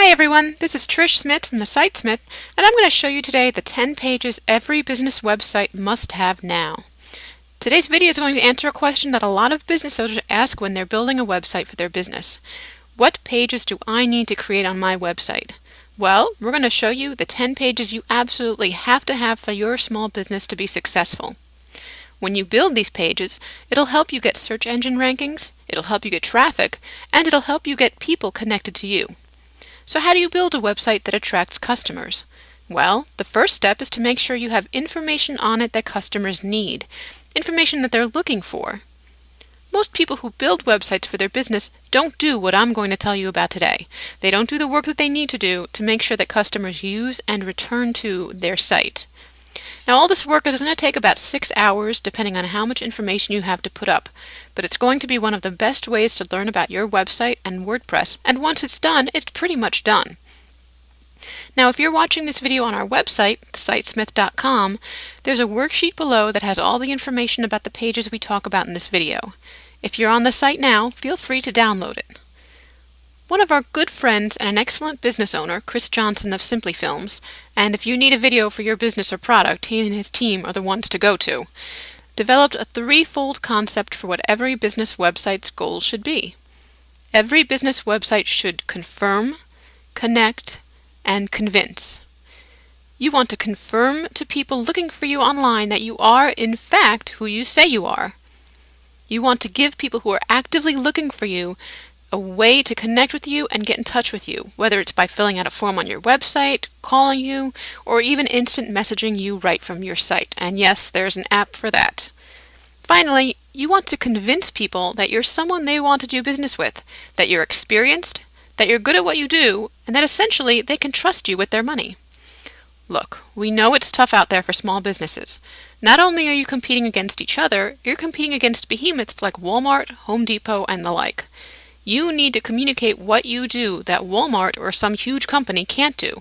Hi everyone, this is Trish Smith from the Sitesmith, and I'm going to show you today the 10 pages every business website must have now. Today's video is going to answer a question that a lot of business owners ask when they're building a website for their business. What pages do I need to create on my website? Well, we're going to show you the 10 pages you absolutely have to have for your small business to be successful. When you build these pages, it'll help you get search engine rankings, it'll help you get traffic, and it'll help you get people connected to you. So how do you build a website that attracts customers? Well, the first step is to make sure you have information on it that customers need, information that they're looking for. Most people who build websites for their business don't do what I'm going to tell you about today. They don't do the work that they need to do to make sure that customers use and return to their site. Now, all this work is going to take about 6 hours depending on how much information you have to put up, but it's going to be one of the best ways to learn about your website and WordPress, and once it's done, it's pretty much done. Now, if you're watching this video on our website, sitesmith.com, there's a worksheet below that has all the information about the pages we talk about in this video. If you're on the site now, feel free to download it. One of our good friends and an excellent business owner, Chris Johnson of Simply Films, and if you need a video for your business or product, he and his team are the ones to go to, developed a threefold concept for what every business website's goals should be. Every business website should confirm, connect, and convince. You want to confirm to people looking for you online that you are, in fact, who you say you are. You want to give people who are actively looking for you a way to connect with you and get in touch with you, whether it's by filling out a form on your website, calling you, or even instant messaging you right from your site. And yes, there's an app for that. Finally, you want to convince people that you're someone they want to do business with, that you're experienced, that you're good at what you do, and that essentially they can trust you with their money. Look, we know it's tough out there for small businesses. Not only are you competing against each other, you're competing against behemoths like Walmart, Home Depot, and the like. You need to communicate what you do that Walmart or some huge company can't do.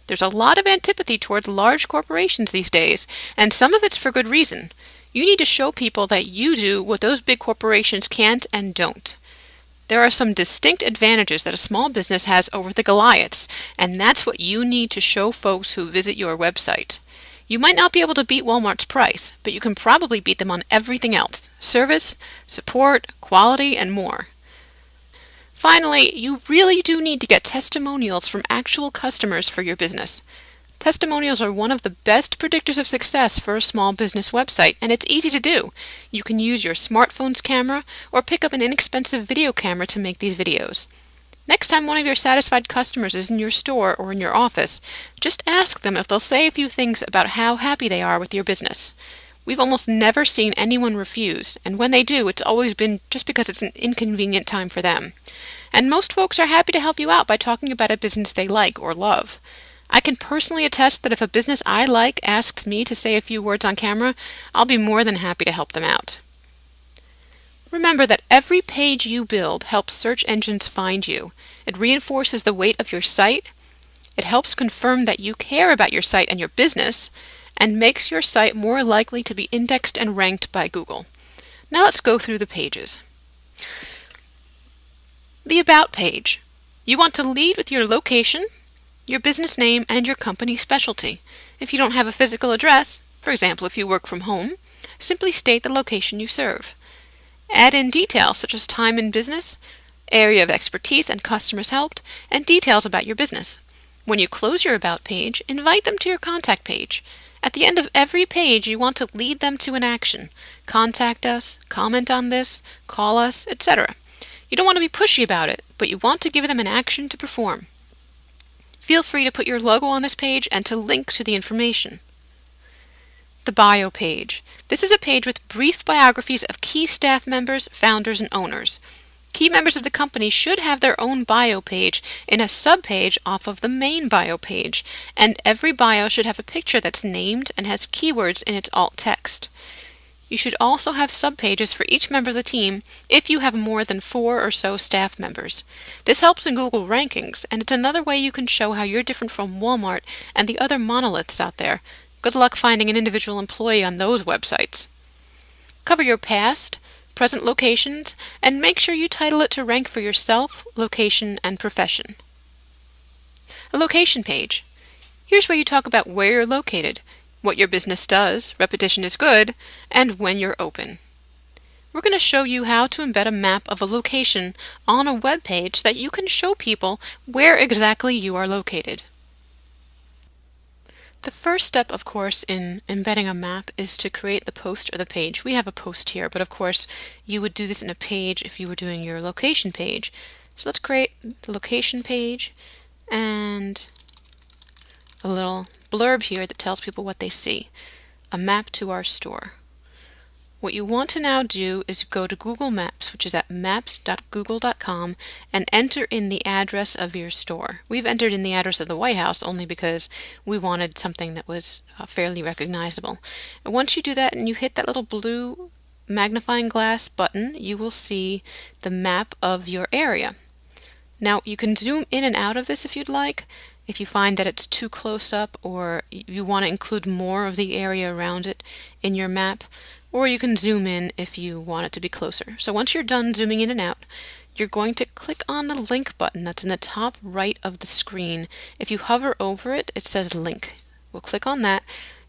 There's a lot of antipathy toward large corporations these days, and some of it's for good reason. You need to show people that you do what those big corporations can't and don't. There are some distinct advantages that a small business has over the Goliaths, and that's what you need to show folks who visit your website. You might not be able to beat Walmart's price, but you can probably beat them on everything else: service, support, quality, and more. Finally, you really do need to get testimonials from actual customers for your business. Testimonials are one of the best predictors of success for a small business website, and it's easy to do. You can use your smartphone's camera or pick up an inexpensive video camera to make these videos. Next time one of your satisfied customers is in your store or in your office, just ask them if they'll say a few things about how happy they are with your business. We've almost never seen anyone refuse, and when they do, it's always been just because it's an inconvenient time for them. And most folks are happy to help you out by talking about a business they like or love. I can personally attest that if a business I like asks me to say a few words on camera, I'll be more than happy to help them out. Remember that every page you build helps search engines find you. It reinforces the weight of your site, it helps confirm that you care about your site and your business, and makes your site more likely to be indexed and ranked by Google. Now let's go through the pages. The About page. You want to lead with your location, your business name, and your company specialty. If you don't have a physical address, for example if you work from home, simply state the location you serve. Add in details such as time in business, area of expertise and customers helped, and details about your business. When you close your About page, invite them to your contact page. At the end of every page, you want to lead them to an action. Contact us, comment on this, call us, etc. You don't want to be pushy about it, but you want to give them an action to perform. Feel free to put your logo on this page and to link to the information. The Bio page. This is a page with brief biographies of key staff members, founders, and owners. Key members of the company should have their own bio page in a subpage off of the main bio page, and every bio should have a picture that's named and has keywords in its alt text. You should also have subpages for each member of the team if you have more than 4 or so staff members. This helps in Google rankings, and it's another way you can show how you're different from Walmart and the other monoliths out there. Good luck finding an individual employee on those websites. Cover your past, present locations, and make sure you title it to rank for yourself, location, and profession. A location page. Here's where you talk about where you're located, what your business does, repetition is good, and when you're open. We're going to show you how to embed a map of a location on a web page so that you can show people where exactly you are located. The first step, of course, in embedding a map is to create the post or the page. We have a post here, but of course you would do this in a page if you were doing your location page. So let's create the location page and a little blurb here that tells people what they see. A map to our store. What you want to now do is go to Google Maps, which is at maps.google.com, and enter in the address of your store. We've entered in the address of the White House only because we wanted something that was fairly recognizable. And once you do that and you hit that little blue magnifying glass button, you will see the map of your area. Now you can zoom in and out of this if you'd like, if you find that it's too close up or you want to include more of the area around it in your map. Or you can zoom in if you want it to be closer. So once you're done zooming in and out, you're going to click on the link button that's in the top right of the screen. If you hover over it, it says link. We'll click on that.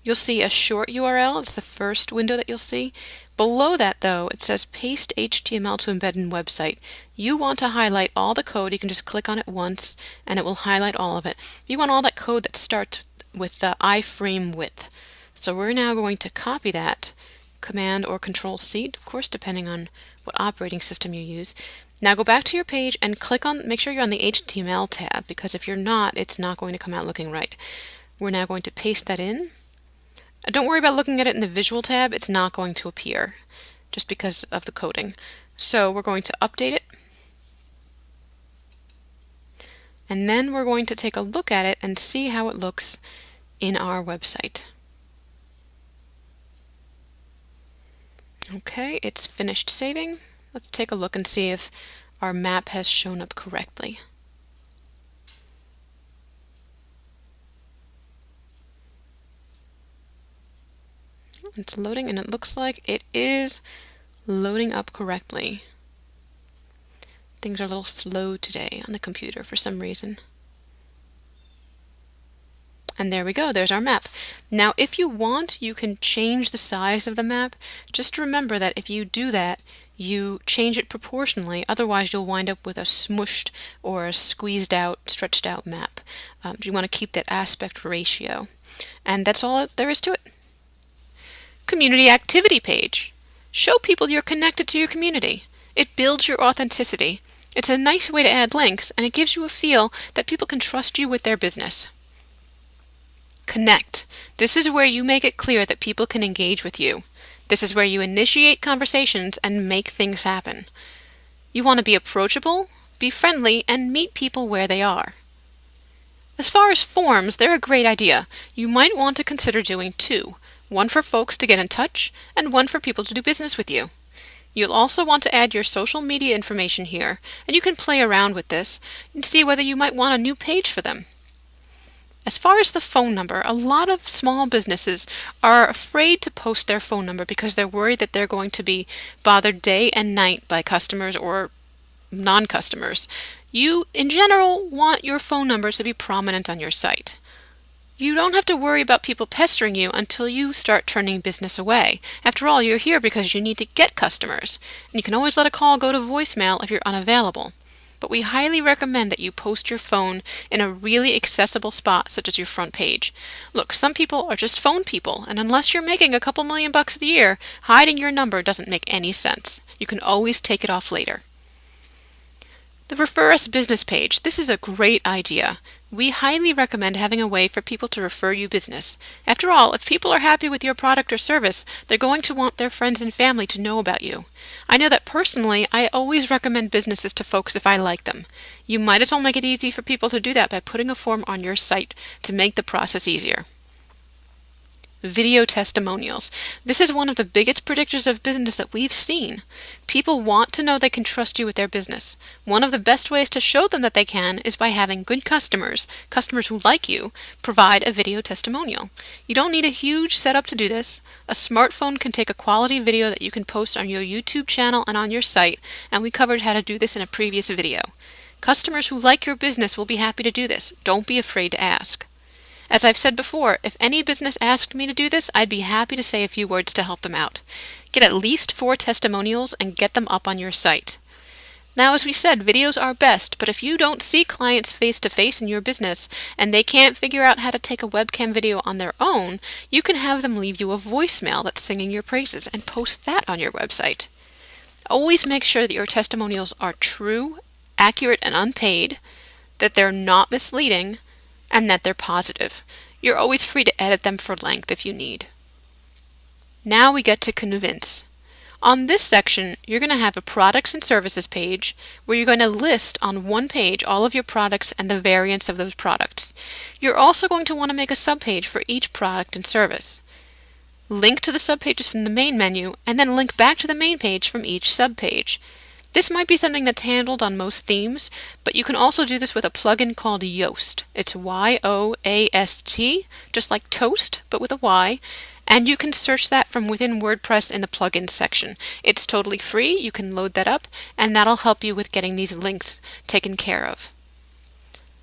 You'll see a short URL. It's the first window that you'll see. Below that, though, it says paste HTML to embed in website. You want to highlight all the code. You can just click on it once and it will highlight all of it. You want all that code that starts with the iframe width. So we're now going to copy that. Command or Control C, of course, depending on what operating system you use. Now go back to your page and click on, make sure you're on the HTML tab, because if you're not, it's not going to come out looking right. We're now going to paste that in. Don't worry about looking at it in the Visual tab, it's not going to appear, just because of the coding. So we're going to update it. And then we're going to take a look at it and see how it looks in our website. Okay, it's finished saving. Let's take a look and see if our map has shown up correctly. It's loading and it looks like it is loading up correctly. Things are a little slow today on the computer for some reason. And there we go, there's our map. Now if you want, you can change the size of the map. Just remember that if you do that, you change it proportionally, otherwise you'll wind up with a smushed or a squeezed out, stretched out map. You want to keep that aspect ratio. And that's all there is to it. Community activity page. Show people you're connected to your community. It builds your authenticity. It's a nice way to add links, and it gives you a feel that people can trust you with their business. Connect. This is where you make it clear that people can engage with you. This is where you initiate conversations and make things happen. You want to be approachable, be friendly, and meet people where they are. As far as forms, they're a great idea. You might want to consider doing two, one for folks to get in touch and one for people to do business with you. You'll also want to add your social media information here, and you can play around with this and see whether you might want a new page for them. As far as the phone number, a lot of small businesses are afraid to post their phone number because they're worried that they're going to be bothered day and night by customers or non-customers. You, in general, want your phone number to be prominent on your site. You don't have to worry about people pestering you until you start turning business away. After all, you're here because you need to get customers, and you can always let a call go to voicemail if you're unavailable. But we highly recommend that you post your phone in a really accessible spot, such as your front page. Look, some people are just phone people, and unless you're making a couple $1,000,000 a year, hiding your number doesn't make any sense. You can always take it off later. The Refer Us business page. This is a great idea. We highly recommend having a way for people to refer you business. After all, if people are happy with your product or service, they're going to want their friends and family to know about you. I know that personally, I always recommend businesses to folks if I like them. You might as well make it easy for people to do that by putting a form on your site to make the process easier. Video testimonials. This is one of the biggest predictors of business that we've seen. People want to know they can trust you with their business. One of the best ways to show them that they can is by having good customers who like you, provide a video testimonial. You don't need a huge setup to do this. A smartphone can take a quality video that you can post on your YouTube channel and on your site, and we covered how to do this in a previous video. Customers who like your business will be happy to do this. Don't be afraid to ask. As I've said before, if any business asked me to do this, I'd be happy to say a few words to help them out. Get at least 4 testimonials and get them up on your site. Now, as we said, videos are best, but if you don't see clients face to face in your business and they can't figure out how to take a webcam video on their own, you can have them leave you a voicemail that's singing your praises and post that on your website. Always make sure that your testimonials are true, accurate, and unpaid, that they're not misleading, and that they're positive. You're always free to edit them for length if you need. Now we get to convince. On this section, you're going to have a products and services page where you're going to list on one page all of your products and the variants of those products. You're also going to want to make a subpage for each product and service. Link to the subpages from the main menu and then link back to the main page from each subpage. This might be something that's handled on most themes, but you can also do this with a plugin called Yoast. It's Y-O-A-S-T, just like toast, but with a Y. And you can search that from within WordPress in the plugins section. It's totally free, you can load that up, and that'll help you with getting these links taken care of.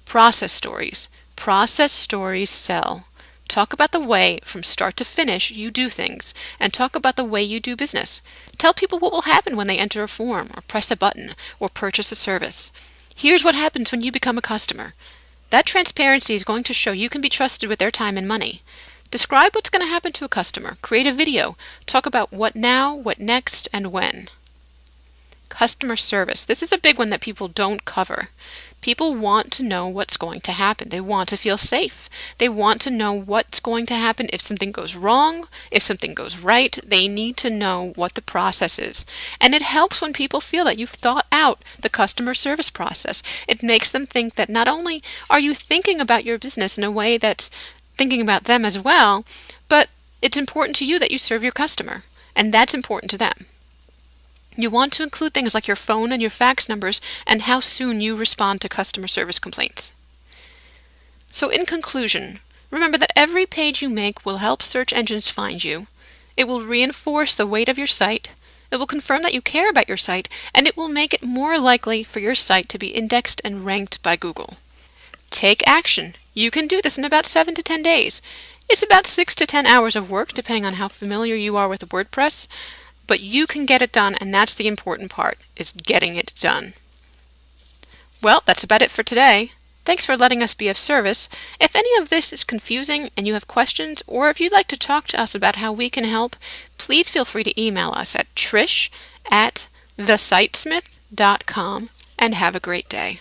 Process stories. Process stories sell. Talk about the way, from start to finish, you do things, and talk about the way you do business. Tell people what will happen when they enter a form, or press a button, or purchase a service. Here's what happens when you become a customer. That transparency is going to show you can be trusted with their time and money. Describe what's going to happen to a customer. Create a video. Talk about what now, what next, and when. Customer service. This is a big one that people don't cover. People want to know what's going to happen. They want to feel safe. They want to know what's going to happen if something goes wrong, if something goes right. They need to know what the process is. And it helps when people feel that you've thought out the customer service process. It makes them think that not only are you thinking about your business in a way that's thinking about them as well, but it's important to you that you serve your customer, and that's important to them. You want to include things like your phone and your fax numbers and how soon you respond to customer service complaints. So in conclusion, remember that every page you make will help search engines find you. It will reinforce the weight of your site, it will confirm that you care about your site, and it will make it more likely for your site to be indexed and ranked by Google. Take action. You can do this in about 7 to 10 days. It's about 6 to 10 hours of work depending on how familiar you are with WordPress, but you can get it done, and that's the important part, is getting it done. Well, that's about it for today. Thanks for letting us be of service. If any of this is confusing and you have questions, or if you'd like to talk to us about how we can help, please feel free to email us at trish@thesitesmith.com, and have a great day.